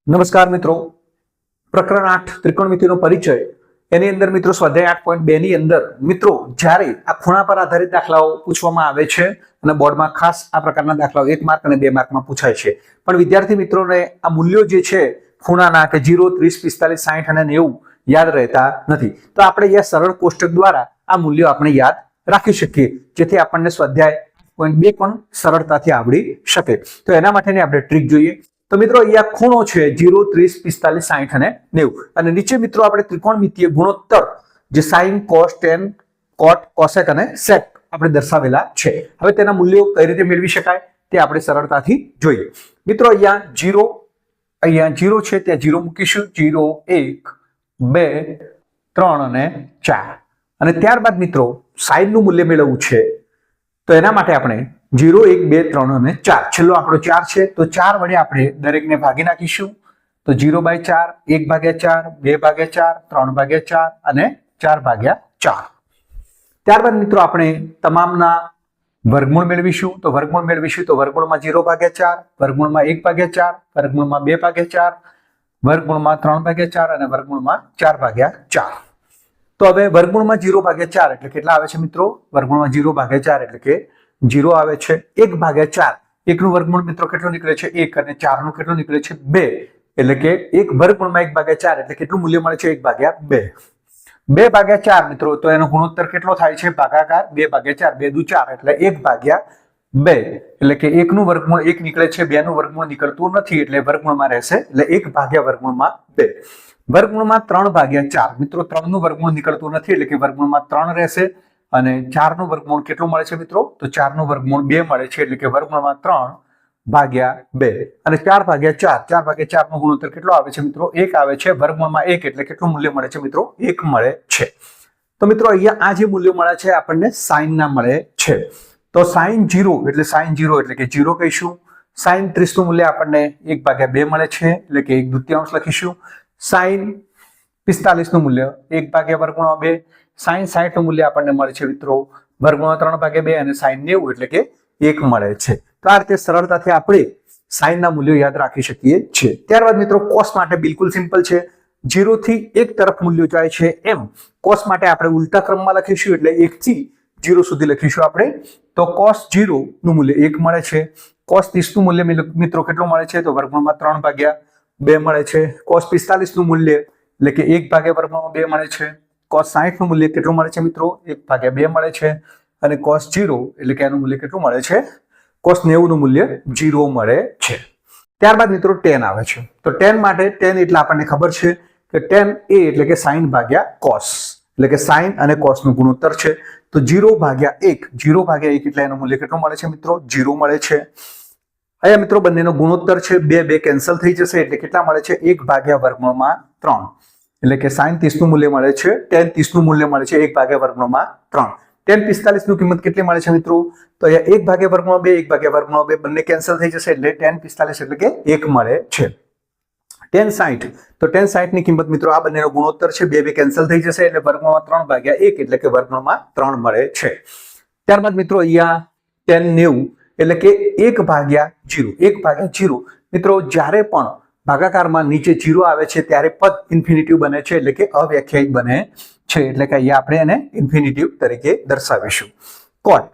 નમસ્કાર મિત્રો, પ્રકરણ 8 ત્રિકોણમિતિનો પરિચય એની અંદર મિત્રો સ્વાધ્યાય 8.2 ની અંદર મિત્રો જ્યારે આ ખૂણા પર આધારિત દાખલાઓ પૂછવામાં આવે છે અને બોર્ડમાં ખાસ આ પ્રકારના દાખલાઓ 1 માર્ક અને 2 માર્કમાં પૂછાય છે, પણ વિદ્યાર્થી મિત્રોને આ મૂલ્યો જે છે ખૂણાના કે 0, 30, 45, 60 અને 90 યાદ રહેતા નથી, તો આપણે અહીંયા સરળ કોષ્ટક દ્વારા આ મૂલ્યો આપણે યાદ રાખી શકીએ જેથી આપણને સ્વાધ્યાય 8.2 પણ સરળતાથી આવડી શકે। તો એના માટેની આપણે ટ્રીક જોઈએ। તો મિત્રો અહીંયા ખૂણો છે 0, 30, 45, 60 અને 90 અને નીચે મિત્રો આપણે ત્રિકોણમિતિય ગુણોત્તર જે sin, cos, tan, cot, cosec અને sec આપણે દર્શાવેલા છે। હવે તેના મૂલ્યો કઈ રીતે મેળવી શકાય તે આપણે સરળતાથી જોઈએ। મિત્રો અહીંયા 0 છે ત્યાં 0 મૂકીશું, 0, 1, 2, 3 અને 4 અને ત્યારબાદ મિત્રો sin નું મૂલ્ય મેળવવું છે તો એના માટે આપણે 0, 1, 2, 3 અને 4 છેલ્લો આંકડો 4 છે તો 4 વડે આપણે દરેકને ભાગી નાખીશું તો 0/4, 1/4, 2/4, 3/4 અને 4/4। ત્યારબાદ મિત્રો આપણે તમામના વર્ગમૂળ મેળવીશું તો વર્ગમૂળમાં 0/4, વર્ગમૂળમાં 1/4, વર્ગમૂળમાં 2/4, વર્ગમૂળમાં 3/4 અને વર્ગમૂળમાં 4/4। તો હવે વર્ગમૂળમાં 0/4 એટલે કેટલા આવે છે મિત્રો? વર્ગમૂળમાં 0/4 એટલે કે 0 આવે છે। 1/4 1 નું વર્ગમૂળ મિત્રો કેટલું નીકળે છે? 1 અને 4 નું કેટલું નીકળે છે? 2 એટલે કે 1 વર્ગમૂળમાં 1/4 એટલે કેટલું મૂલ્ય મળે છે? 1/2। 2/4 મિત્રો તો એનો ગુણોત્તર કેટલો થાય છે? ભાગાકાર 2/4, 2 દુ 4 એટલે 1/2 એટલે કે 1 નું વર્ગમૂળ 1 નીકળે છે, 2 નું વર્ગમૂળ નીકળતું નથી એટલે વર્ગમૂળમાં રહેશે એટલે 1/2 વર્ગમૂળમાં 3/4 મિત્રો 3 નું વર્ગમૂળ નીકળતું નથી એટલે કે વર્ગમૂળમાં 3 રહેશે અને 4 નું વર્ગમૂળ કેટલું મળે છે મિત્રો? તો 4 નું વર્ગમૂળ 2 મળે છે એટલે કે વર્ગમૂળમાં 3/2 અને 4/4 નો ગુણોત્તર કેટલો આવે છે મિત્રો? 1 આવે છે। વર્ગમૂળમાં 1 એટલે કેટલું મૂલ્ય મળે છે મિત્રો? 1 મળે છે। તો મિત્રો અહીંયા આ જે મૂલ્યો મળે છે આપણને sin ના મળે છે તો sin 0 એટલે કે 0 કહીશું। sin 30 નું મૂલ્ય આપણને 1/2 મળે છે એટલે કે 1/2 લખીશું। sin 45 નું મૂલ્ય 1/2, sin 60 નું મૂલ્ય આપણને મળે છે મિત્રો વર્ગમૂળમાં 3/2 અને sin 90 એટલે કે 1 મળે છે। તો આ રીતે સરળતાથી આપણે sin ના મૂલ્યો યાદ રાખી શકીએ છીએ। ત્યારબાદ મિત્રો cos માટે બિલકુલ સિમ્પલ છે, 0 થી 1 તરફ મૂલ્યો જાય છે એમ cos માટે આપણે ઉલટા ક્રમમાં લખીશું એટલે 1 થી 0 સુધી લખીશું આપણે તો cos 0 નું મૂલ્ય 1 મળે છે। cos 30 નું મૂલ્ય મિત્રો કેટલું મળે છે? તો વર્ગમૂળમાં 3/2 મળે છે। cos 45 નું મૂલ્ય એટલે કે 1/2 મળે છે। cos 60 નું મૂલ્ય કેટલું મળે છે મિત્રો? 1/2 મળે છે અને cos 0 એટલે કે એનું મૂલ્ય કેટલું મળે છે? cos 90 નું મૂલ્ય 0 મળે છે। ત્યારબાદ મિત્રો tan આવે છે તો tan માટે tan એટલે આપણને ખબર છે કે tan a એટલે કે sin ભાગ્યા cos એટલે કે sin અને cos નું ગુણોત્તર છે તો 0/1 એટલે એનું મૂલ્ય કેટલું મળે છે મિત્રો? 0 મળે છે। અહીંયા મિત્રો બંનેનો ગુણોત્તર છે 2 કેન્સલ થઈ જશે એટલે કેટલા મળે છે? 1/3 એટલે કે sin 30 નું મૂલ્ય મળે છે, tan 30 નું મૂલ્ય મળે છે 1/3। tan 45 નું કિંમત કેટલી મળે છે મિત્રો? તો અહીંયા 1/2 બંને કેન્સલ થઈ જશે એટલે tan 45 એટલે કે 1 મળે છે। tan 60 તો tan 60 ની કિંમત મિત્રો આ બંનેનો ગુણોત્તર છે 2 કેન્સલ થઈ જશે એટલે વર્ગમૂળમાં 3/1 એટલે કે વર્ગમૂળમાં 3 મળે છે। ત્યારબાદ મિત્રો અહીંયા tan 90 એટલે કે 1/0 મિત્રો જ્યારે પણ ભાગાકારમાં નીચે 0 આવે છે ત્યારે પદ ઇન્ફિનિટિવ બને છે એટલે કે અવ્યાખ્યાયિત બને છે એટલે કે અહીંયા આપણે એને ઇન્ફિનિટિવ તરીકે દર્શાવીશું। cot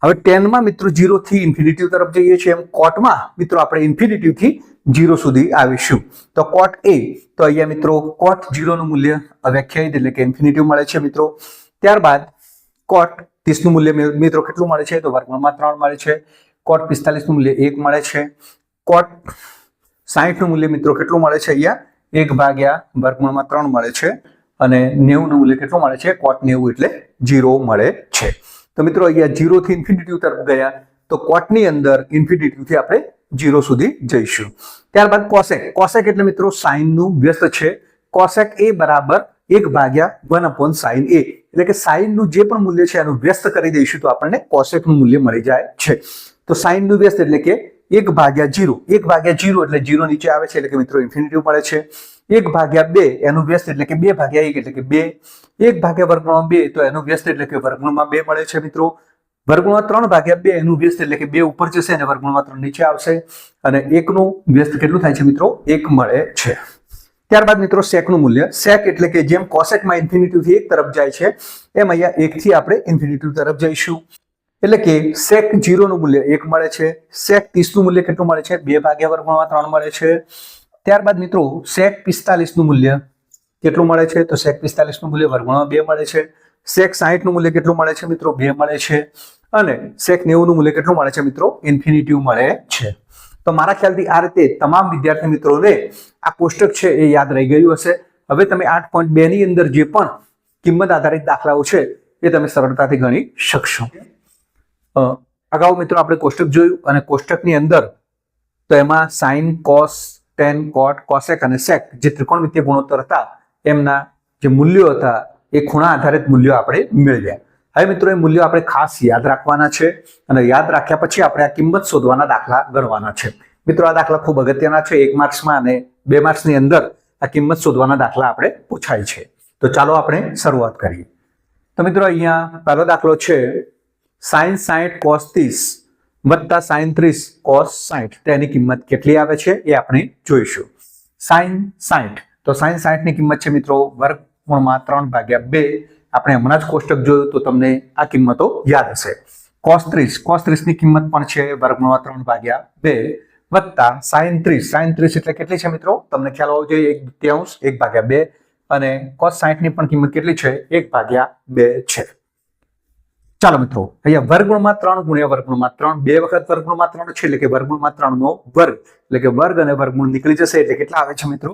હવે tan માં મિત્રો 0 થી ઇન્ફિનિટિવ તરફ જઈએ છીએ એમ cot માં મિત્રો આપણે ઇન્ફિનિટિવ થી 0 સુધી આવીશું તો cot a તો અહીંયા મિત્રો cot 0 નું મૂલ્ય અવ્યાખ્યાયિત એટલે કે ઇન્ફિનિટિવ મળે છે મિત્રો। ત્યારબાદ cot 30 નું મૂલ્ય મિત્રો કેટલું મળે છે? તો વર્ગમૂળમાં 3 મળે છે। cot 45 નું મૂલ્ય 1 મળે છે। cot 60 નું મૂલ્ય મિત્રો કેટલું મળે છે? અહીંયા 1/3 મળે છે અને 90 નું મૂલ્ય કેટલું મળે છે? cot 90 એટલે 0 મળે છે। તો મિત્રો અહીંયા 0 થી ઇન્ફિનિટિવ તરફ ગયા તો cot ની અંદર ઇન્ફિનિટિવ થી આપણે 0 સુધી જઈશું। ત્યારબાદ cosec એટલે મિત્રો sin નું વ્યસ્ત છે। cosec a બરાબર 1/1/sin a એટલે કે sin નું જે પણ મૂલ્ય છે એનું વ્યસ્ત કરી દઈશું તો આપણને cosec નું મૂલ્ય મળી જાય છે। તો sin નું વ્યસ્ત એટલે કે 1/0 એટલે 0 નીચે આવે છે એટલે કે મિત્રો ઇન્ફિનિટિવ મળે છે। 1/2 એનું વ્યસ્ત એટલે કે 2/1 એટલે કે 2, 1/2 તો એનું વ્યસ્ત એટલે કે વર્ગમૂળમાં 2 મળે છે મિત્રો। વર્ગમૂળમાં 3 ભાગ્યા 2 એનું વ્યસ્ત એટલે કે 2 ઉપર જશે અને વર્ગમૂળમાં 3 નીચે આવશે અને 1 નું વ્યસ્ત કેટલું થાય છે મિત્રો? 1 મળે છે. ત્યારબાદ મિત્રો sec નું મૂલ્ય, sec એટલે કે જેમ cosec માં ઇન્ફિનિટી થી 1 તરફ જાય છે એમ અહીંયા 1 થી આપણે ઇન્ફિનિટી તરફ જઈશું એટલે કે sec 0 નું મૂલ્ય 1 મળે છે. sec 30 નું મૂલ્ય કેટલું મળે છે? 2 ભાગ્યા વર્ગમૂળમાં 3 મળે છે. ત્યારબાદ મિત્રો sec 45 નું મૂલ્ય કેટલું મળે છે? તો sec 45 નું મૂલ્ય વર્ગમૂળમાં 2 મળે છે. sec 60 નું મૂલ્ય કેટલું મળે છે મિત્રો? 2 મળે છે. અને sec 90 નું મૂલ્ય કેટલું મળે છે મિત્રો? ઇન્ફિનિટી મળે છે. તો મારા ખ્યાલથી આ રીતે તમામ વિદ્યાર્થી મિત્રોને આ કોષ્ટક છે એ યાદ રહી ગયું હશે. હવે તમે 8.2 ની અંદર જે પણ કિંમત આધારિત દાખલાઓ છે એ તમે સરળતાથી ગણી શકશો. અગાઉ મિત્રો આપણે કોષ્ટક જોયું અને કોષ્ટકની અંદર તો એમાં sin, cos, tan, cot, cosec અને sec જે ત્રિકોણમિતિય ગુણોત્તર હતા એમના જે મૂલ્યો હતા એ ખૂણા આધારિત મૂલ્યો આપણે મેળવ્યા. હવે મિત્રો એ મૂલ્યો આપણે ખાસ યાદ રાખવાના છે અને યાદ રાખ્યા પછી આપણે આ કિંમત શોધવાના દાખલા ગણવાના છે. મિત્રો આ દાખલા ખૂબ અગત્યના છે. 1 માર્ક્સમાં અને 2 માર્ક્સની અંદર આ કિંમત શોધવાના દાખલા આપણે પૂછાય છે. તો ચાલો આપણે શરૂઆત કરીએ. તો મિત્રો અહીંયા પહેલો દાખલો છે sin 60 cos 30 વત્તા sin 30 cos 60. તેની કિંમત કેટલી આવે છે એ આપણે જોઈશું. sin 60 તો sin 60 ની કિંમત છે મિત્રો વર્ગમૂળમાં 3/2. આપણે હમણાં જ કોષ્ટક જોયું તો તમને આ કિંમતો યાદ હશે. cos 30 ની કિંમત પણ છે વર્ગમૂળમાં 3/2 વત્તા sin 30 એટલે કેટલી છે મિત્રો? તમને ખ્યાલ હોવો જોઈએ 1/2 1/2 અને cos 60 ની પણ કિંમત કેટલી છે? 1/2 છે. ચાલો મિત્રો અહીંયા વર્ગમૂળમાં 3 ગુણ્યા વર્ગમૂળમાં 3 બે વખત વર્ગમૂળમાં 3 છે એટલે કે વર્ગમૂળમાં 3 નો વર્ગ એટલે કે વર્ગ અને વર્ગમૂળ નીકળી જશે એટલે કેટલા આવે છે મિત્રો?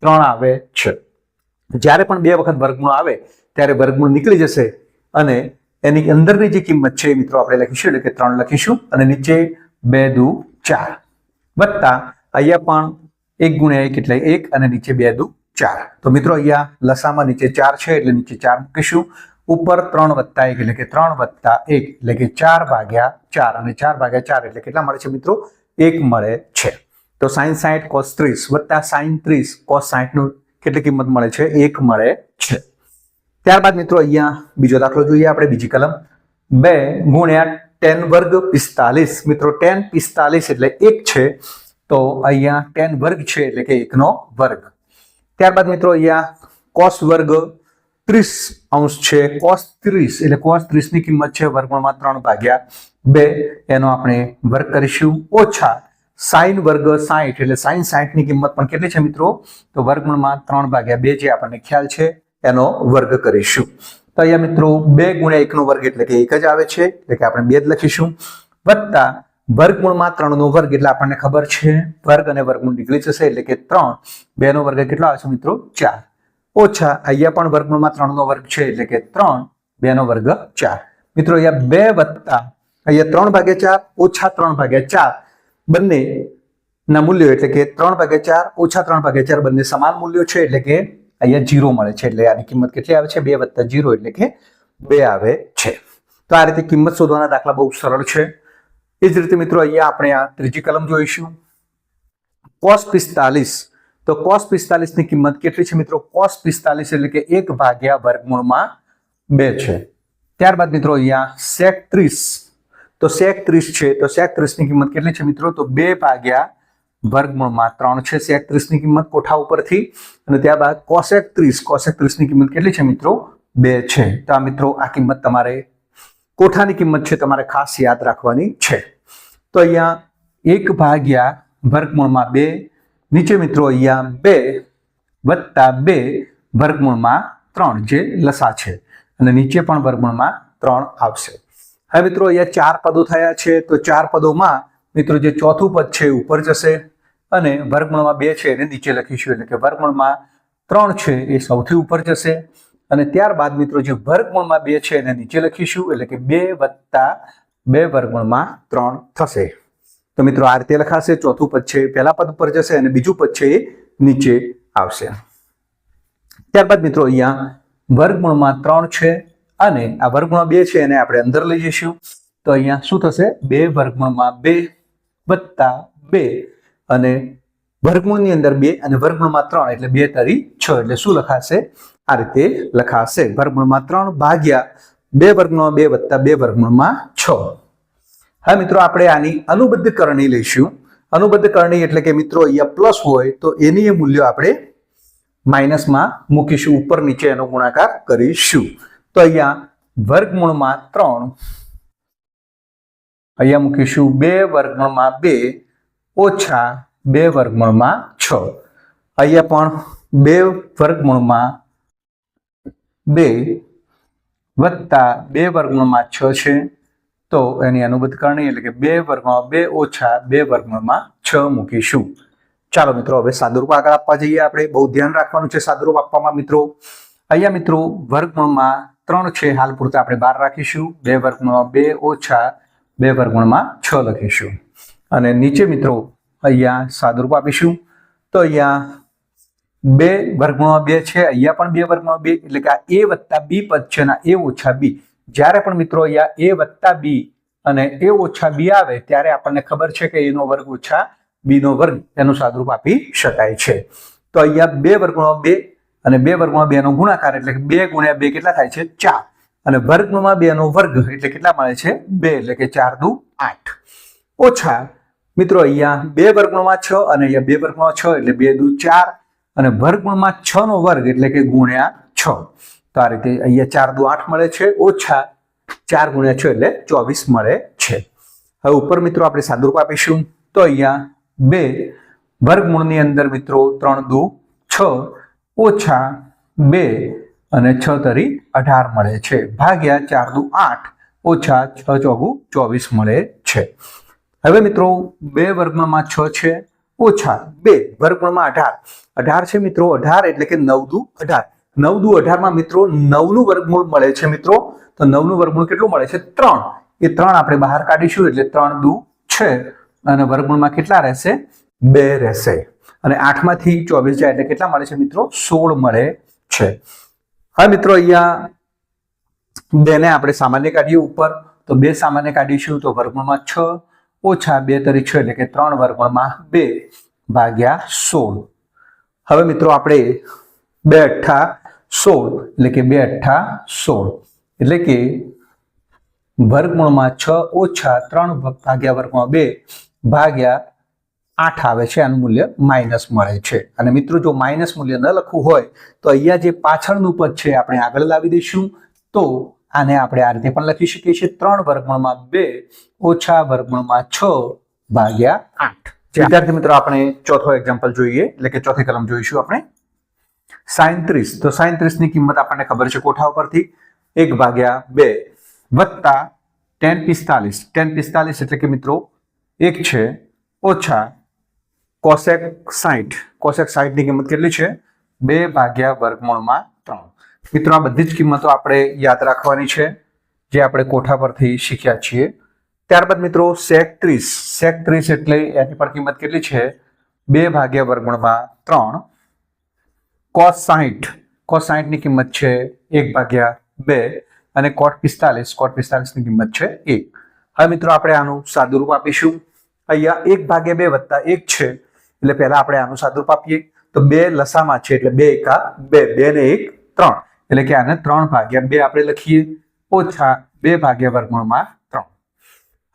3 આવે છે. જ્યારે પણ બે વખત વર્ગમૂળ આવે ત્યારે વર્ગમૂળ નીકળી જશે અને એની અંદરની જે કિંમત છે મિત્રો આપણે લખીશું એટલે કે 3 લખીશું અને નીચે 2 દુ 4 વત્તા અહીંયા પણ 1 ગુણ્યા 1 એટલે 1 અને નીચે 2 દુ 4. તો મિત્રો અહીંયા લસામાં નીચે 4 છે એટલે નીચે 4 મૂકીશું. ઉપર 3 વત્તા 1 એટલે કે 3 વત્તા 1 એટલે કે 4/4 અને 4/4 એટલે કેટલા મળે છે મિત્રો? 1 મળે છે. તો sin 60 cos 30 વત્તા sin 30 cos 60 નું કેટલી કિંમત મળે છે? 1 મળે છે. ત્યારબાદ મિત્રો અહીંયા બીજો દાખલો જોઈએ આપણે બીજી કલમ 2 ગુણ્યા tan વર્ગ 45. મિત્રો tan 45 એટલે 1 છે તો અહીંયા tan વર્ગ છે એટલે કે 1 નો વર્ગ. ત્યારબાદ મિત્રો અહીંયા cos વર્ગ 30 છે. cos 30 એટલે cos 30 ની કિંમત છે વર્ગમૂળમાં 3/2. એનો આપણે વર્ગ કરીશું ઓછા sin વર્ગ 60 એટલે sin 60 ની કિંમત પણ કેટલી છે મિત્રો? તો વર્ગમૂળમાં 3/2 જે આપણને ખ્યાલ છે એનો વર્ગ કરીશું. તો અહીંયા મિત્રો 2 ગુણ્યા 1 નો વર્ગ એટલે કે 1 જ આવે છે એટલે કે આપણે 2 જ લખીશું વત્તા વર્ગમૂળમાં 3 નો વર્ગ એટલે આપણને ખબર છે વર્ગ અને વર્ગમૂળ નીકળી જશે એટલે કે 3. 2 નો વર્ગ કેટલો આવે છે મિત્રો? 4 ઓછા અહીંયા પણ વર્ગમૂળમાં 3 નો વર્ગ છે એટલે કે 3 2 નો વર્ગ 4. મિત્રો અહીંયા 2 વત્તા અહીંયા 3/4 ઓછા 3/4 બંને ના મૂલ્યો એટલે કે 3/4 ઓછા 3/4 બંને સમાન મૂલ્યો છે એટલે કે અહીંયા 0 મળે છે એટલે આની કિંમત કેટલી આવે છે? 2 વત્તા 0 એટલે કે 2 આવે છે. તો આ રીતે કિંમત શોધવાના દાખલા બહુ સરળ છે. એ જ રીતે મિત્રો અહીંયા આપણે આ ત્રીજી કલમ જોઈશું cos 45. તો cos 45 ની કિંમત કેટલી છે મિત્રો? cos 45 એટલે કે 1/2 છે. ત્યારબાદ મિત્રો અહીંયા sec 30 તો sec 30 છે તો sec 30 ની કિંમત કેટલી છે મિત્રો? તો 2/3 છે sec 30 ની કિંમત કોઠા ઉપરથી અને ત્યારબાદ cosec 30 ની કિંમત કેટલી છે મિત્રો? 2 છે. તો આ મિત્રો આ કિંમત તમારે કોઠાની કિંમત છે તમારે ખાસ યાદ રાખવાની છે. તો અહીંયા 1/2 નીચે મિત્રો અહીંયા 2 વત્તા 2 વર્ગમૂળમાં 3 જે લસા છે અને નીચે પણ વર્ગમૂળમાં 3 આવશે. હવે મિત્રો અહીંયા 4 પદો થયા છે તો 4 પદોમાં મિત્રો જે ચોથું પદ છે ઉપર જશે અને વર્ગમૂળમાં 2 છે એને નીચે લખીશું એટલે કે વર્ગમૂળમાં 3 છે એ સૌથી ઉપર જશે અને ત્યારબાદ મિત્રો જે વર્ગમૂળમાં 2 છે એને નીચે લખીશું એટલે કે 2 વત્તા 2 વર્ગમૂળમાં 3 થશે. તો મિત્રો આ રીતે લખાશે. ચોથું પદ છે પહેલા પદ ઉપર જશે અને બીજું પદ છે એ નીચે આવશે. ત્યારબાદ મિત્રો અહીંયા વર્ગમૂળમાં 3 છે અને આ વર્ગમૂળમાં 2 છે એને આપણે અંદર લઈ જઈશું તો અહીંયા શું થશે? 2 વર્ગમૂળમાં 2 વત્તા 2 અને વર્ગમૂળની અંદર 2 અને વર્ગમૂળમાં 3 એટલે 2 તરી 6 એટલે શું લખાશે? આ રીતે લખાશે વર્ગમૂળમાં 3 ભાગ્યા 2 વર્ગમૂળમાં 2 વત્તા 2 વર્ગમૂળમાં 6. હા મિત્રો, આપણે આની અનુબદ્ધ કરણી લઈશું. અનુબદ્ધ કરણી એટલે કે મિત્રો અહીંયા પ્લસ હોય તો એની એ મૂલ્ય આપણે માઇનસમાં મૂકીશું, ઉપર નીચે એનો ગુણાકાર કરીશું. તો અહીંયા વર્ગમૂળમાં 3 અહીંયા મૂકીશું 2 વર્ગમૂળમાં 2 ઓછા 2 વર્ગમૂળમાં 6. અહીંયા પણ 2 વર્ગમૂળમાં 2 વત્તા 2 વર્ગમૂળમાં 6 છે. તો એની અનુબદ્ધ કરણી એટલે કે 2 વર્ગમૂળમાં 2 ઓછા 2 વર્ગમૂળમાં 6 મૂકીશું. ચાલો મિત્રો, હવે સાદુરૂપ આગળ આપવા જઈએ. આપણે બહુ ધ્યાન રાખવાનું છે સાદુરૂપ આપવામાં મિત્રો. અહીંયા મિત્રો વર્ગમૂળમાં 3 છે, હાલ પૂરતા આપણે 12 રાખીશું. 2 વર્ગમૂળમાં 2 ઓછા 2 વર્ગમૂળમાં 6 લખીશું. અને નીચે મિત્રો અહીંયા સાદુરૂપ આપીશું. તો અહીંયા 2 વર્ગમૂળમાં 2 છે, અહીંયા પણ 2 વર્ગમૂળમાં 2 એટલે કે આ a વત્તા b પદ છે અને a ઓછા b. જ્યારે પણ મિત્રો અહીંયા a વત્તા b અને a ઓછા b આવે ત્યારે આપણને ખબર છે કે a નો વર્ગ ઓછા b નો વર્ગ એનું સાદુરૂપ આપી શકાય છે. તો અહીંયા 2 વર્ગમૂળમાં 2 અને 2 વર્ગમૂળમાં 2 નો ગુણાકાર એટલે કે 2 ગુણ્યા 2 કેટલા થાય છે? 4. અને વર્ગમૂળમાં 2 નો વર્ગ એટલે કેટલા મળે છે? 2 એટલે કે 4 દુ 8. ઓછા મિત્રો અહીંયા 2 વર્ગમૂળમાં 6 અને અહીંયા 2 વર્ગમૂળમાં 6 એટલે 2 દુ 4 અને વર્ગમૂળમાં 6 નો વર્ગ એટલે કે ગુણ્યા 6. તો આ રીતે અહીંયા 4 દુ 8 મળે છે, ઓછા 4 ગુણ્યા 6 એટલે 24 મળે છે. હવે ઉપર મિત્રો આપણે સાદુરૂપ આપીશું. તો અહીંયા 2 વર્ગમૂળની અંદર મિત્રો 3 દુ 6 ઓછા 2 અને 6 તરી 18 મળે છે, ભાગ્યા 4 દુ 8 ઓછા 6 ચોગુ 24 મળે છે. હવે મિત્રો 2 વર્ગમૂળમાં 6 છે ઓછા 2 વર્ગમૂળમાં 18 છે મિત્રો. 18 એટલે કે 9 દુ 18. 9 દુ 18 માં મિત્રો 9 નું વર્ગમૂળ મળે છે મિત્રો. તો 9 નું વર્ગમૂળ કેટલું મળે છે? 3. એ 3 આપણે બહાર કાઢીશું એટલે 3 દુ 6 અને વર્ગમૂળમાં કેટલા રહેશે? 2 રહેશે. અને 8 માંથી 24 જાય એટલે કેટલા મળે છે મિત્રો? 16 મળે છે. હવે મિત્રો અહીંયા 2 ને આપણે સામાન્ય કાઢીએ ઉપર. તો 2 સામાન્ય કાઢીશું તો વર્ગમૂળમાં 6 ઓછા 2 તરી 6 એટલે કે 3 વર્ગમૂળમાં 2 ભાગ્યા 16. હવે મિત્રો આપણે 2 અઠ્ઠા 16 એટલે કે 2 અઠ્ઠા 16 એટલે કે વર્ગમૂળમાં 6 ઓછા 3 ભાગ્યા વર્ગમૂળમાં 2 ભાગ્યા 8 આવે છે. આનું મૂલ્ય માઇનસ મળે છે. અને મિત્રો જો માઇનસ મૂલ્ય ન લખવું હોય તો અહીંયા જે પાછળનું પદ છે આપણે આગળ લાવી દઈશું. તો આને આપણે આ રીતે પણ લખી શકીએ છીએ, 3 વર્ગમૂળમાં 2 ઓછા વર્ગમૂળમાં 6 ભાગ્યા 8. વિદ્યાર્થી મિત્રો આપણે ચોથો એક્ઝામ્પલ જોઈએ, એટલે કે ચોથી કલમ જોઈશું આપણે. sin 30. તો sin 30 ની કિંમત આપણને ખબર છે કોઠા ઉપરથી, 1 ભાગ્યા 2 વત્તા tan 45. tan 45 એટલે કે મિત્રો 1 છે ઓછા cosec 60. cosec 60 ની કિંમત કેટલી છે? 2 ભાગ્યા વર્ગમૂળમાં 3. મિત્રો આ બધી જ કિંમતો આપણે યાદ રાખવાની છે જે આપણે કોઠા પરથી શીખ્યા છીએ. ત્યારબાદ મિત્રો sec 30. sec 30 એટલે એની પણ કિંમત કેટલી છે? 2 ભાગ્યા વર્ગમૂળમાં 3. cos 60. cos 60 ની કિંમત છે 1 ભાગ્યા 2 અને cot 45. cot 45 ની કિંમત છે 1. હવે મિત્રો આપણે આનું સાદુરૂપ આપીશું. અહીંયા 1 ભાગ્યા 2 વત્તા 1 છે એટલે પહેલા આપણે આનું સાદુરૂપ આપીએ. તો 2 લસામાં છે એટલે 2 એકા 2, 2 ને 1 3 એટલે કે આને 3 ભાગ્યા 2 આપણે લખીએ ઓછા 2 ભાગ્યા વર્ગમૂળમાં 3.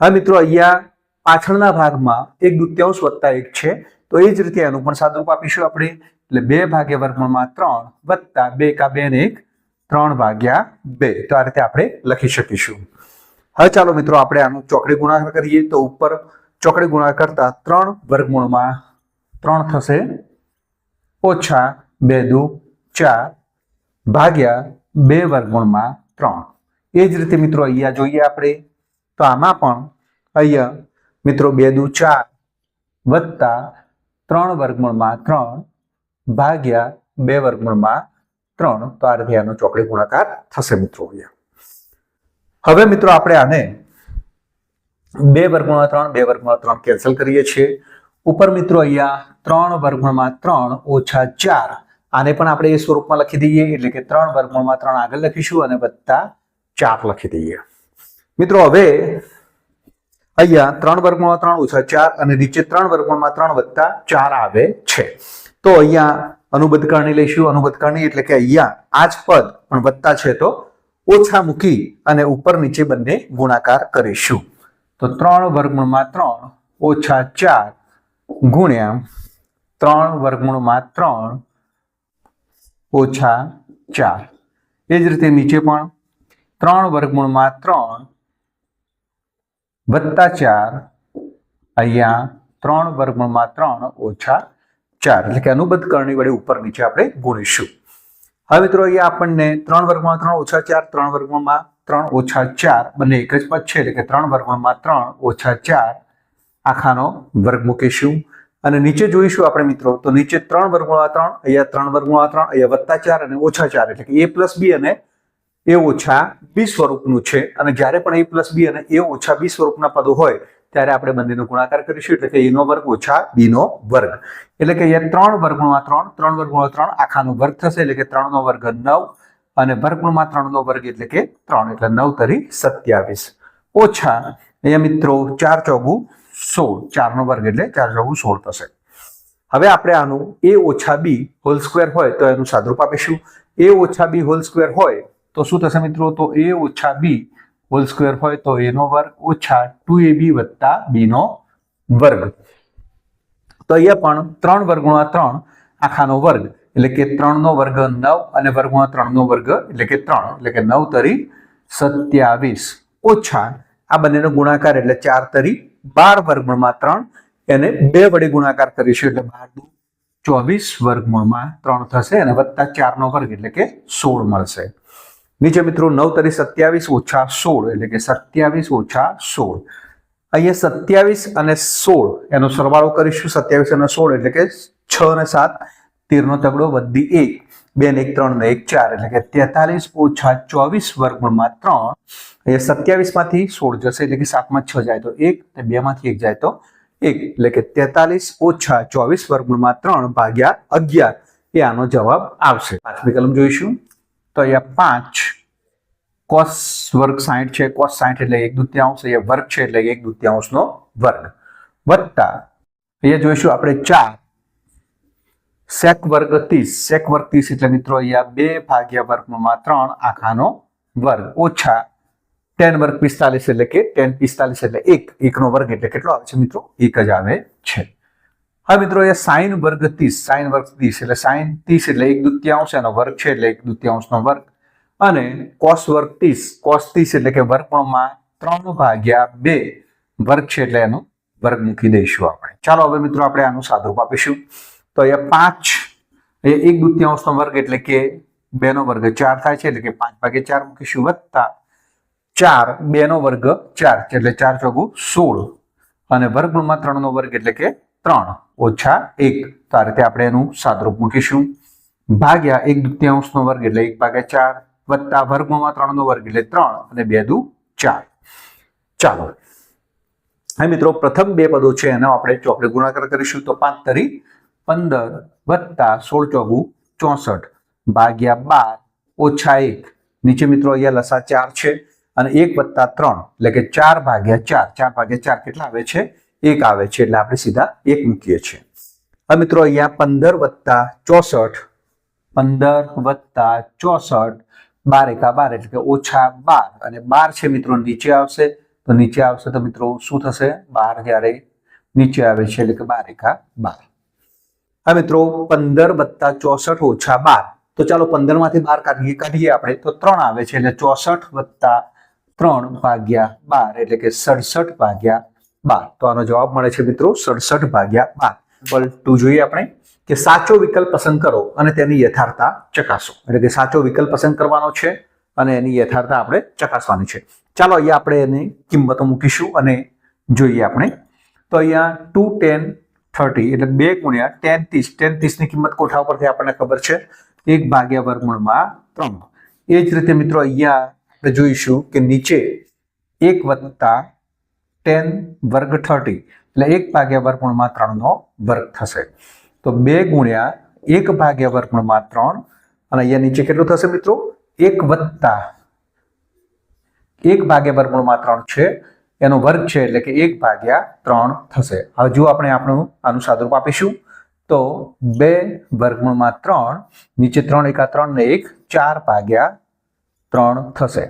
હવે મિત્રો અહીંયા પાછળના ભાગમાં 1/2 વત્તા 1 છે, તો એ જ રીતે એનું પણ સાદુરૂપ આપીશું આપણે. એટલે 2 ભાગ્યા વર્ગમૂળમાં 3 વત્તા 2 એકા 2 ને 1 3 ભાગ્યા 2. તો આ રીતે આપણે લખી શકીશું. હવે ચાલો મિત્રો આપણે આનું ચોકડી ગુણાકાર કરીએ. તો ઉપર ચોકડી ગુણાકાર કરતા 3 વર્ગમૂળમાં 3 થશે ઓછા 2 દુ 4 ભાગ્યા 2 વર્ગમૂળમાં 3. એ જ રીતે મિત્રો અહીંયા જોઈએ આપણે. તો આમાં પણ અહીંયા મિત્રો 2 દુ 4 વત્તા 3 વર્ગમૂળમાં 3 ભાગ્યા 2 વર્ગમૂળમાં 3. તો આ રીતે આનો ચોકડી ગુણાકાર થશે મિત્રો. હવે મિત્રો આપણે આને 2 વર્ગમૂળમાં 3 2 વર્ગમૂળમાં 3 કેન્સલ કરીએ છીએ. ઉપર મિત્રો અહીંયા 3 વર્ગમૂળમાં 3 ઓછા 4 આને પણ આપણે એ સ્વરૂપમાં લખી દઈએ એટલે કે 3 વર્ગમૂળમાં 3 આગળ લખીશું અને વત્તા 4 લખી દઈએ. મિત્રો હવે અહીંયા 3 વર્ગમૂળમાં 3 ઓછા 4 અને નીચે 3 વર્ગમૂળમાં 3 વત્તા 4 આવે છે. તો અહીંયા અનુબદ્ધ કરણી લઈશું. અનુબદ્ધ કરણી એટલે કે અહીંયા આ જ પદ પણ વત્તા છે તો ઓછા મૂકી અને ઉપર નીચે બંને ગુણાકાર કરીશું. તો 3 વર્ગમૂળમાં 3 ઓછા 4 ગુણ્યા 3 વર્ગમૂળમાં 3 ઓછા 4. એ જ રીતે નીચે પણ 3 વર્ગમૂળમાં 3 વત્તા 4 અહીંયા 3 વર્ગમૂળમાં 3 ઓછા 4 એટલે કે અનુબદ્ધ કરણી વડે ઉપર નીચે આપણે ગુણીશું. હવે મિત્રો અહીંયા આપણને 3 વર્ગમૂળમાં 3 ઓછા 4 3 વર્ગમૂળમાં 3 ઓછા 4 બંને એક જ પદ છે એટલે કે 3 વર્ગમૂળમાં 3 ઓછા 4 આખાનો વર્ગ મૂકીશું. અને નીચે જોઈશું આપણે મિત્રો તો નીચે 3 વર્ગમૂળમાં 3 અહીંયા 3 વર્ગમૂળમાં 3 અહીંયા વત્તા 4 અને ઓછા 4 એટલે કે a પ્લસ b અને a ઓછા b સ્વરૂપનું છે. અને જ્યારે પણ a પ્લસ b અને a ઓછા b સ્વરૂપના પદો હોય ત્યારે આપણે બંનેનો ગુણાકાર કરીશું એટલે કે a નો વર્ગ ઓછા b નો વર્ગ એટલે કે અહીંયા 3 વર્ગમૂળમાં 3 વર્ગમૂળમાં 3 આખાનો વર્ગ થશે એટલે કે 3 નો વર્ગ 9 અને વર્ગમૂળમાં 3 નો વર્ગ એટલે કે 3 એટલે 9 તરી 27 ઓછા અહીંયા મિત્રો 4 ચોગુ 16 4 નો વર્ગ એટલે 4 ચોગુ 16 થશે. હવે આપણે આનું a ઓછા b હોલ સ્ક્વેર હોય તો એનું સાદુરૂપ આપીશું. a ઓછા b હોલ સ્ક્વેર હોય તો શું થશે મિત્રો તો a ઓછા b હોલ સ્ક્વેર હોય તો a નો વર્ગ ઓછા 2ab વત્તા b નો વર્ગ. તો અહીંયા પણ 3 વર્ગમૂળમાં 3 આખાનો વર્ગ એટલે કે 3 નો વર્ગ 9 અને વર્ગમૂળમાં 3 નો વર્ગ એટલે કે 3 એટલે કે 9 તરી 27 ઓછા આ બંનેનો ગુણાકાર એટલે 4 તરી 12 વર્ગમૂળમાં 3 એને 2 વડે ગુણાકાર કરીશું એટલે 12 24 વર્ગમૂળમાં 3 થશે અને વત્તા 4 નો વર્ગ એટલે કે 16 મળશે. નીચે મિત્રો 9 તરી 27 ઓછા 16 એટલે કે 27 ઓછા 16. અહીંયા 27 અને 16 એનો સરવાળો કરીશું. 27 અને 16 એટલે કે 6 અને 7 13 નો તગડો વધી 1 2 ને 1 3 ને 1 4 એટલે કે 43 ઓછા 24 વર્ગમૂળમાં 3. અહીંયા 27 માંથી 16 જશે એટલે કે 7 માં 6 જાય તો 1 અને 2 માંથી 1 જાય તો 1 એટલે કે 43 ઓછા 24 વર્ગમૂળમાં 3 ભાગ્યા 11 એ આનો જવાબ આવશે. પાંચમી કલમ જોઈશું તો અહીંયા 5 cos વર્ગ 60 છે. cos 60 એટલે 1/2 અહીંયા વર્ગ છે એટલે 1/2 નો વર્ગ વત્તા અહીંયા જોઈશું આપણે 4 sec વર્ગ 30 sec વર્ગ 30 એટલે મિત્રો અહીંયા 2 ભાગ્યા વર્ગમૂળમાં 3 આખાનો વર્ગ ઓછા tan વર્ગ 45 એટલે કે tan 45 એટલે 1 નો વર્ગ એટલે કેટલો આવે છે મિત્રો 1 જ આવે છે. હવે મિત્રો અહીંયા sin વર્ગ 30 sin વર્ગ 30 એટલે sin 30 એટલે 1/2 એનો વર્ગ છે એટલે 1/2 નો વર્ગ અને cos વર્ગ 30 cos 30 એટલે કે વર્ગમૂળમાં 3 ભાગ્યા 2 વર્ગ છે એટલે એનો વર્ગ મૂકી દઈશું આપણે. ચાલો હવે મિત્રો આપણે આનું સાદુરૂપ આપીશું. તો અહીંયા 5 એ 1/2 નો વર્ગ એટલે કે 2 નો વર્ગ 4 થાય છે એટલે કે 5/4 મૂકીશું વત્તા 4 2 નો વર્ગ 4 એટલે 4 ચોગુ 16 અને વર્ગમૂળમાં 3 નો વર્ગ એટલે કે 3 ઓછા 1 તો આ રીતે આપણે એનું સાદુરૂપ મૂકીશું ભાગ્યા 1/2 નો વર્ગ એટલે 1/4 વત્તા વર્ગમૂળમાં 3 નો વર્ગ એટલે 3 અને 2 દુ 4. ચાલો હવે મિત્રો પ્રથમ બે પદો છે એનો આપણે ચોકડે ગુણાકાર કરીશું તો 5 તરી 15 વત્તા 16 ચોગુ 64 ભાગ્યા 12 ઓછા 1 નીચે મિત્રો અહીંયા લસા 4 છે અને 1 વત્તા 3 એટલે કે 4/4 4/4 કેટલા આવે છે 1 આવે છે એટલે આપણે સીધા 1 મૂકીએ છીએ. હવે મિત્રો અહીંયા 15 વત્તા 64 15 વત્તા 64 12 એકા 12 એટલે કે ઓછા 12 અને 12 છે મિત્રો નીચે આવશે તો નીચે આવશે તો મિત્રો શું થશે 12 જ્યારે નીચે આવે છે એટલે કે 12 એકા 12. હવે મિત્રો 15 વત્તા 64 ઓછા 12 તો ચાલો 15 માંથી 12 કાઢીએ આપણે તો 3 આવે છે એટલે 64 વત્તા 3 ભાગ્યા 12 એટલે કે 67 ભાગ્યા 12 તો આનો જવાબ મળે છે મિત્રો 67 ભાગ્યા 12. જોઈએ આપણે કે સાચો વિકલ્પ પસંદ કરો અને તેની યથાર્થતા ચકાસો એટલે કે સાચો વિકલ્પ પસંદ કરવાનો છે અને એની યથાર્થતા આપણે ચકાસવાની છે. ચાલો અહીંયા આપણે એની કિંમતો મૂકીશું અને જોઈએ આપણે તો અહીંયા 2 tan 30 એટલે 2 ગુણ્યા tan 30 ની કિંમત કોઠા ઉપરથી આપણને ખબર છે 1 ભાગ્યા વર્ગમૂળમાં 3. એ જ રીતે મિત્રો અહીંયા આપણે જોઈશું કે નીચે 1 વત્તા tan વર્ગ 30 એટલે 1 ભાગ્યા વર્ગમૂળમાં 3 નો વર્ગ થશે તો 2 ગુણ્યા 1 ભાગ્યા વર્ગમૂળમાં 3 અને અહીંયા નીચે કેટલું થશે મિત્રો 1 વત્તા 1 ભાગ્યા વર્ગમૂળમાં 3 છે એનો વર્ગ છે એટલે કે 1 ભાગ્યા 3 થશે. હવે જો આપણે આનું સાદુરૂપ આપીશું તો 2 વર્ગમૂળમાં 3 નીચે 3 એકા 3 ને 1 4 ભાગ્યા 3 થશે.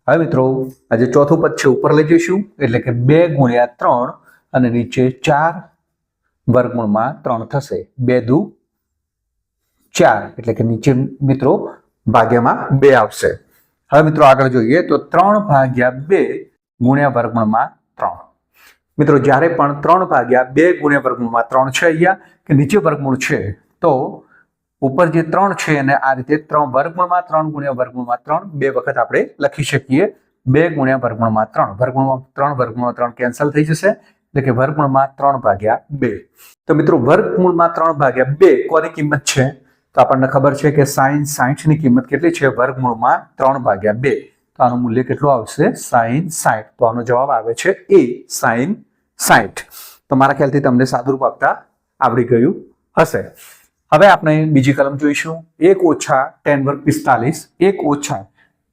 હવે મિત્રો આ જે ચોથું પદ છે ઉપર લઈ જઈશું એટલે કે 2 ગુણ્યા 3 અને નીચે 4 વર્ગમૂળમાં 3 થશે. 2 દુ 4 એટલે કે નીચે મિત્રો ભાગ્યમાં 2 આવશે. હવે મિત્રો આગળ જોઈએ તો 3 ભાગ્યા 2 ગુણ્યા વર્ગમૂળમાં 3. મિત્રો જ્યારે પણ 3 ભાગ્યા 2 ગુણ્યા વર્ગમૂળમાં 3 છે અહીંયા કે નીચે વર્ગમૂળ છે તો ઉપર જે 3 છે અને આ રીતે 3 વર્ગમૂળમાં 3 ગુણ્યા વર્ગમૂળમાં 3 બે વખત આપણે લખી શકીએ. 2 ગુણ્યા વર્ગમૂળમાં 3 વર્ગમૂળમાં 3 કેન્સલ થઈ જશે એટલે કે વર્ગમૂળમાં 3 ભાગ્યા 2. તો મિત્રો વર્ગમૂળમાં 3 ભાગ્યા 2 કોની કિંમત છે તો આપણને ખબર છે કે sin 60 ની કિંમત કેટલી છે વર્ગમૂળમાં 3 ભાગ્યા 2. તો આનું મૂલ્ય કેટલું આવશે sin 60. તો આનો જવાબ આવે છે A sin 60. તો મારા ખ્યાલથી તમને સાદુરૂપ આપતા આવડી ગયું હશે. હવે આપણે બીજી કલમ જોઈશું 1 ઓછા tan વર્ગ 45. 1 ઓછા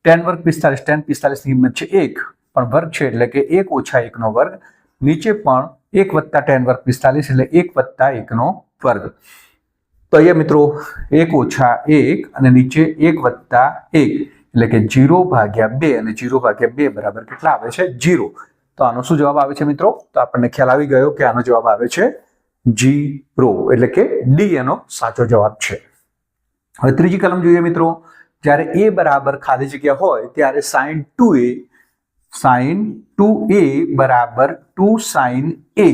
tan વર્ગ 45 tan 45 ની કિંમત છે 1 પણ વર્ગ છે એટલે કે 1 ઓછા 1 નો વર્ગ. નીચે પણ 1 વત્તા tan વર્ગ 45 એટલે 1 વત્તા 1 નો વર્ગ. તો અહીંયા મિત્રો 1 ઓછા 1 અને નીચે 1 વત્તા 1 એટલે કે 0 ભાગ્યા 2 અને 0 ભાગ્યા 2 બરાબર કેટલા આવે છે 0. તો આનો શું જવાબ આવે છે મિત્રો તો આપણને ખ્યાલ આવી ગયો કે આનો જવાબ આવે છે 0 એટલે કે ડી એનો સાચો જવાબ છે. હવે ત્રીજી કલમ જોઈએ મિત્રો જ્યારે a બરાબર ખાલી જગ્યા હોય ત્યારે sin 2a બરાબર 2 sin a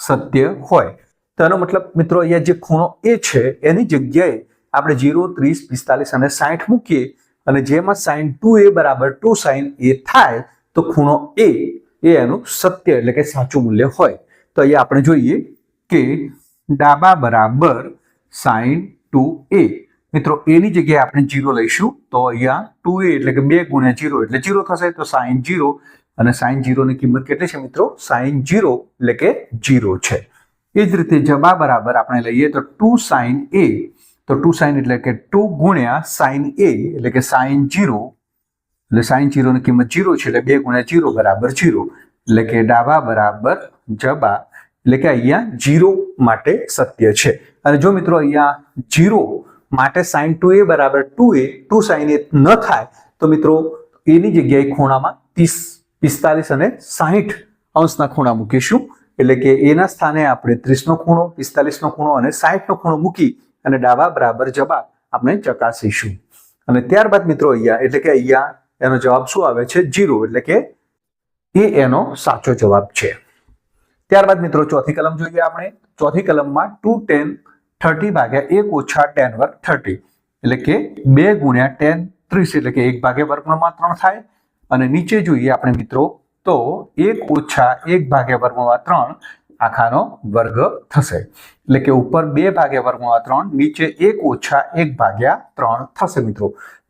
સત્ય હોય. તો એનો મતલબ મિત્રો અહીંયા જે ખૂણો a છે એની જગ્યાએ આપણે 0 30 45 અને 60 મૂકીએ અને જેમાં sin 2a બરાબર 2 sin a થાય તો ખૂણો a એ એનું સત્ય એટલે કે સાચું મૂલ્ય હોય. તો અહીંયા આપણે જોઈએ કે ડાબા બરાબર sin 2a. મિત્રો a ની જગ્યાએ આપણે 0 લઈશું તો અહીંયા 2a એટલે કે 2 ગુણ્યા 0 એટલે 0 થશે. તો sin 0 અને sin 0 ની કિંમત કેટલી છે મિત્રો sin 0 એટલે કે 0 છે. એ જ રીતે જબા બરાબર આપણે લઈએ તો 2 sin a. તો 2 sin એટલે કે 2 ગુણ્યા sin a એટલે કે sin 0 એટલે sin 0 ની કિંમત 0 છે એટલે 2 ગુણ્યા 0 બરાબર 0 એટલે કે ડાબા બરાબર જબા એટલે કે અહીંયા 0 માટે સત્ય છે. અને જો મિત્રો અહીંયા 0 માટે sin 2a બરાબર 2 sin a ન થાય તો મિત્રો a ની જગ્યાએ ખૂણામાં 30 45 અને 60 અંશના ખૂણા મૂકીશું એટલે કે a ના સ્થાને આપણે 30 નો ખૂણો 45 નો ખૂણો અને 60 નો ખૂણો મૂકી અને ડાબા બરાબર જબા આપણે ચકાસીશું. અને ત્યારબાદ મિત્રો અહીંયા એટલે કે અહીંયા એનો જવાબ શું આવે છે 0 એટલે કે એ એનો સાચો જવાબ છે. ત્યારબાદ મિત્રો ચોથી કલમ જોઈએ આપણે. ચોથી કલમમાં 2 tan 30 ભાગ્યા 1 ઓછા tan વર્ગ 30 એટલે કે 2 ગુણ્યા tan 30 એટલે કે 1 ભાગ્યા વર્ગમૂળમાં 3 થાય. અને નીચે જોઈએ આપણે મિત્રો તો 1 ઓછા 1 ભાગ્યા વર્ગમૂળમાં 3 આખાનો વર્ગ થશે એટલે કે ઉપર 2 ભાગ્યા વર્ગમૂળમાં 3 નીચે 1 ઓછા 1 ભાગ્યા 3 થશે. મિત્રો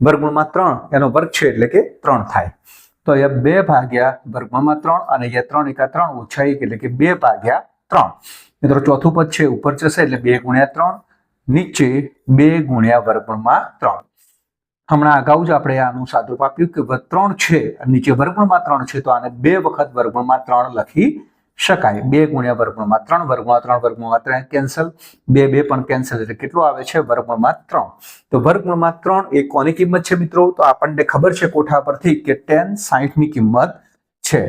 વર્ગમૂળમાં 3 એનો વર્ગ છે એટલે કે 3 થાય. તો અહીંયા 2 ભાગ્યા વર્ગમૂળમાં 3 અને અહીંયા 3 એકા 3 ઓછા 1 એટલે કે 2 ભાગ્યા 3. મિત્રો ચોથું પદ છે ઉપર જશે એટલે 2 ગુણ્યા 3 નીચે 2 ગુણ્યા વર્ગમૂળમાં 3. હમણાં અગાઉ જ આપણે આનું સાદુરૂપ આપ્યું કે 3 છે નીચે વર્ગમૂળમાં 3 છે તો આને 2 વખત વર્ગમૂળમાં 3 લખી શકાય. 2 ગુણ્યા વર્ગમૂળમાં 3 વર્ગમૂળમાં 3 કેન્સલ 2 પણ કેન્સલ એટલે કેટલું આવે છે વર્ગમૂળમાં 3. તો વર્ગમૂળમાં 3 એ કોની કિંમત છે મિત્રો તો આપણને ખબર છે કોઠા પરથી કે tan 60 ની કિંમત છે.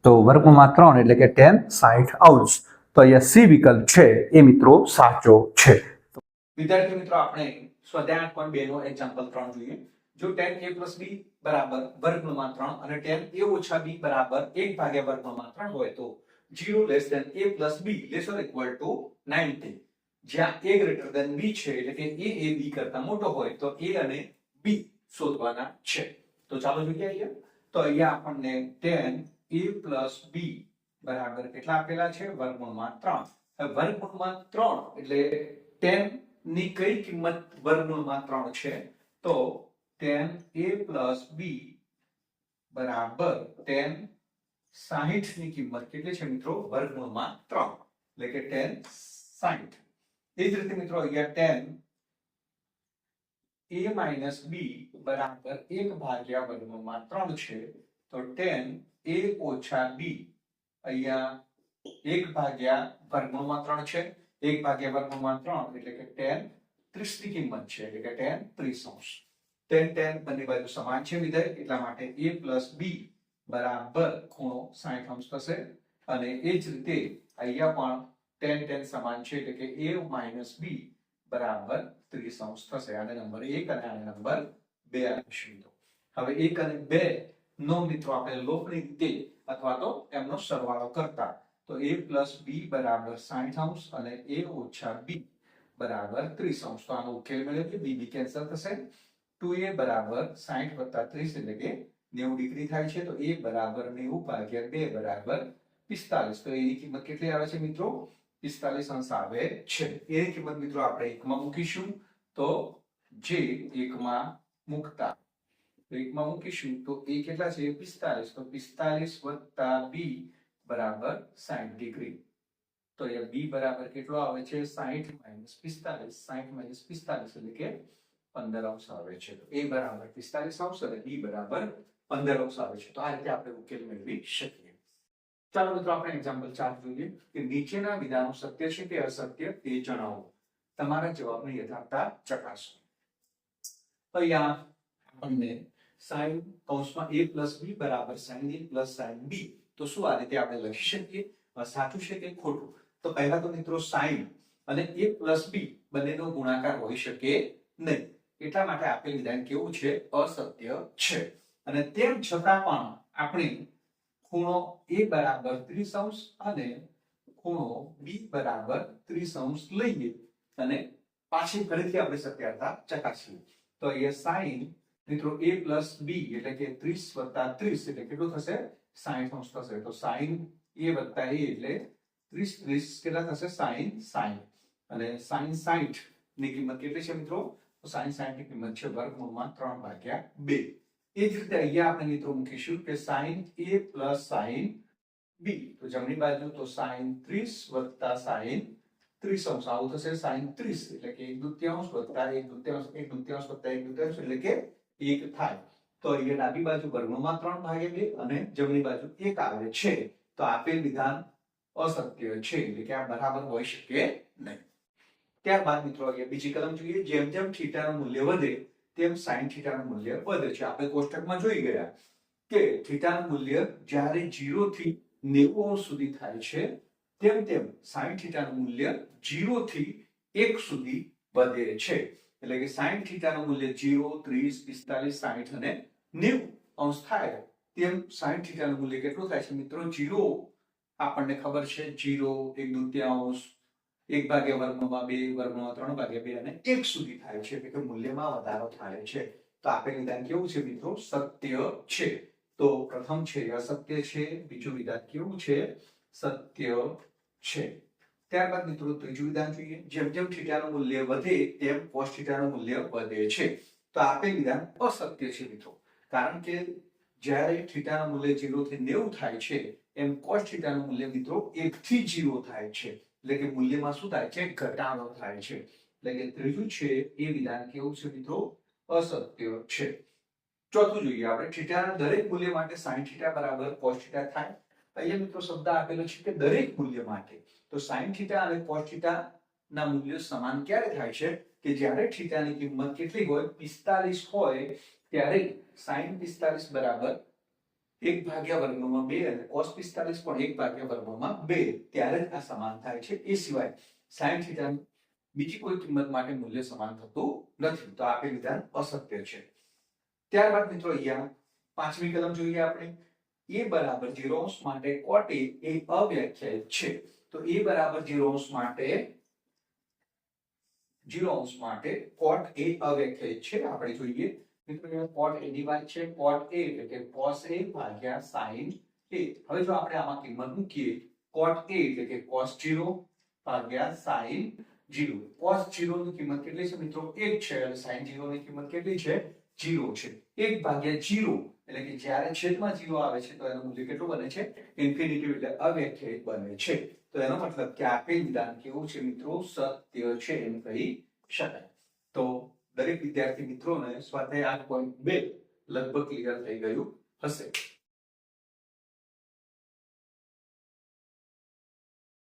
તો વર્ગમૂળમાં 3 એટલે કે tan 60 અંશ. તો અહીંયા સી વિકલ્પ છે એ મિત્રો સાચો છે. વિદ્યાર્થી મિત્રો આપણે સ્વાધ્યાય 8.2 નો એક્ઝામ્પલ 3 જોઈએ. જો tan a + b બરાબર વર્ગમૂળમાં 3 અને tan a ઓછા b બરાબર 1 ભાગ્યા વર્ગમૂળમાં 3 હોય તો 0 less than a plus b less or equal to 90. જ્યાં a greater than b છે એટલે કે a b કરતા મોટો હોય તો a અને b શોધવાના છે. તો ચાલો જોઈએ અહીંયા. તો અહીંયા આપણને tan a plus b બરાબર કેટલા આપેલા છે વર્ગમૂળમાં 3. હવે વર્ગમૂળમાં 3 એટલે tan ની કઈ કિંમત વર્ગમૂળમાં 3 છે તો tan a plus b બરાબર tan 60 ની કિંમત કેટલી છે મિત્રો વર્ગમૂળમાં 3 એટલે કે tan 60. એ જ રીતે મિત્રો અહીંયા tan a - b બરાબર 1 ભાગ્યા વર્ગમૂળમાં 3 છે તો tan a ઓછા b અહીંયા 1 ભાગ્યા વર્ગમૂળમાં 3 છે 1 ભાગ્યા વર્ગમૂળમાં 3 એટલે કે tan 30 ની કિંમત છે એટલે કે tan 30 અંશ. tan બંને બાજુ સમાન છે વિધેય, એટલા માટે a પ્લસ b બરાબર ખૂણો 60 અંશ થશે. અને એ જ રીતે અહીંયા પણ tan સમાન છે, એટલે કે a માઇનસ b બરાબર 30 અંશ થશે. આને નંબર 1 અને આને નંબર 2 આપીશું. હવે 1 અને 2 નો મિત્રો આપણે લોપની રીતે અથવા તો એમનો સરવાળો કરતા તો a પ્લસ b બરાબર 60 અંશ અને a ઓછા b બરાબર 30 અંશ. તો આનો ઉકેલ મેળવીએ. b b કેન્સલ થશે. 2a બરાબર 60 વત્તા 30 એટલે કે 90 ડિગ્રી થાય છે. તો a બરાબર 90 ભાગ્યા 2 બરાબર 45. તો એની કિંમત કેટલી આવે છે મિત્રો? 45 અંશ આવે છે. એની કિંમત મિત્રો આપણે એકમાં મૂકીશું. તો જે એકમાં મૂકતા એકમાં મૂકીશું તો એ કેટલા છે? 45. તો 45 વત્તા b બરાબર 60 ડિગ્રી. તો અહીંયા b બરાબર કેટલો આવે છે? 60 માઇનસ 45. 60 માઇનસ 45 એટલે કે 15 અંશ આવે છે. તો a બરાબર 45 અંશ અને b બરાબર 15 અંશ આવે છે. તો આ રીતે આપણે ઉકેલ મેળવી શકીએ. ચાલો મિત્રો આપણે એક્ઝામ્પલ 4 જોઈએ કે નીચેના વિધાનો સત્ય છે કે અસત્ય તે જણાવો. તમારા જવાબની યથાર્થતા ચકાસો. અહીંયા આપણને sin કૌંસમાં a પ્લસ b બરાબર sin a plus sin b. તો શું આ રીતે આપણે લખી શકીએ? સાચું છે કે ખોટું? તો પહેલા તો મિત્રો sin અને a પ્લસ b બંનેનો ગુણાકાર હોઈ શકે નહીં. એટલા માટે આપેલ વિધાન કેવું છે? અસત્ય છે. અને તેમ છતાં પણ આપણે ખૂણો a બરાબર 30 અંશ અને ખૂણો b બરાબર 30 અંશ લઈએ અને પાછી ફરીથી આપણે સત્યતા ચકાસીએ. તો અહીંયા sin મિત્રો a પ્લસ b એટલે કે 30 વત્તા 30 એટલે કેટલું થશે? 60 અંશ થશે. તો sin a વત્તા a એટલે 30 30 કેટલા થશે? sin 60. અને sin 60 ની કિંમત કેટલી છે મિત્રો? તો sin 60 ની કિંમત છે વર્ગમૂળમાં 3/2. એ જ રીતે અહીંયા આપણે મિત્રો મૂકીશું કે sin a plus sin b. તો જમણી બાજુ તો sin 30 વત્તા sin 30 અંશ આવું થશે. sin 30 એટલે કે 1/2 વત્તા 1/2 1/2 વત્તા 1/2 એટલે કે 1 થાય. તો અહીંયા ડાબી બાજુ વર્ગમૂળમાં 3/2 અને જમણી બાજુ 1 આવે છે. તો આપેલ વિધાન અસત્ય છે, એટલે કે આ બરાબર હોઈ શકે નહીં. ત્યારબાદ મિત્રો અહીંયા બીજી કલમ જોઈએ. જેમ જેમ થીટાનું મૂલ્ય વધે તેમ sin થીટાનું મૂલ્ય વધે છે. આપણે કોષ્ટકમાં જોઈ ગયા કે થીટાનું મૂલ્ય જ્યારે 0 થી 90 અંશ સુધી થાય છે તેમ તેમ sin થીટાનું મૂલ્ય 0 થી 1 સુધી વધે છે. એટલે કે sin થીટાનું મૂલ્ય 0 30 45 60 અને 90 અંશ થાય તેમ sin થીટાનું મૂલ્ય કેટલું થાય છે મિત્રો? 0 આપણને ખબર છે 0 1/2 1 ભાગ્યા વર્ગમૂળમાં 2 વર્ગમૂળમાં 3/2 અને 1 સુધી થાય છે. એટલે કે મૂલ્યમાં વધારો થાય છે. તો આપેલ વિધાન કેવું છે મિત્રો? સત્ય છે. તો પ્રથમ છે અસત્ય છે, બીજું વિધાન કેવું છે? સત્ય છે. ત્યારબાદ મિત્રો ત્રીજું વિધાન જોઈએ. જેમ જેમ થીટાનું મૂલ્ય વધે તેમ cos થીટાનું મૂલ્ય વધે છે. તો આપેલ વિધાન અસત્ય છે મિત્રો. કારણ કે જ્યારે થીટાનું મૂલ્ય 0 થી 90 થાય છે એમ cos થીટાનું મૂલ્ય મિત્રો 1 થી 0 થાય છે. એટલે કે મૂલ્યમાં શું થાય છે? ઘટાડો થાય છે. એટલે કે ત્રીજું છે એ વિધાન કેવું છે મિત્રો? અસત્ય છે. ચોથું જોઈએ આપણે. થીટાના દરેક મૂલ્ય માટે sin થીટા બરાબર cos થીટા થાય. અહીંયા મિત્રો શબ્દ આપેલો છે કે દરેક મૂલ્ય માટે. તો sin થીટા અને cos થીટા ના મૂલ્યો સમાન ક્યારે થાય છે? કે જ્યારે થીટાની કિંમત કેટલી હોય? 45 હોય ત્યારે sin 45 બરાબર 1/2 અને cos 45 પણ 1/2 ત્યારે જ આ સમાન થાય છે. એ સિવાય sin થીટા બીજી કોઈ કિંમત માટે મૂલ્ય સમાન થતું નથી. તો આપેલ વિધાન અસત્ય છે. ત્યારબાદ મિત્રો અહીંયા પાંચમી કલમ જોઈએ આપણે. a બરાબર 0 અંશ માટે cot a એ અવ્યાખ્યાયિત છે. તો a બરાબર 0 અંશ માટે cot a અવ્યાખ્યાયિત છે. આપણે જોઈએ મિત્રો અહીંયા cot a ની વાત છે. cot a એટલે કે cos a ભાગ્યા sin a. હવે જો આપણે આમાં કિંમત મૂકીએ cot a એટલે કે cos 0 ભાગ્યા sin 0. cos 0 ની કિંમત કેટલી છે મિત્રો? 1 છે. અને sin 0 ની કિંમત કેટલી છે? 0 છે. 1/0 એટલે કે જ્યારે છેદમાં 0 આવે છે તો એનું મૂલ્ય કેટલું બને છે? ઇન્ફિનિટી એટલે અવ્યાખ્યાયિત બને છે. તો એનો મતલબ કે આપેલ વિધાન કેવું છે મિત્રો? સત્ય છે એમ કહી શકાય. તો દરેક વિદ્યાર્થી મિત્રોને સ્વાધ્યાય 8.2 લગભગ ક્લિયર થઈ ગયું હશે.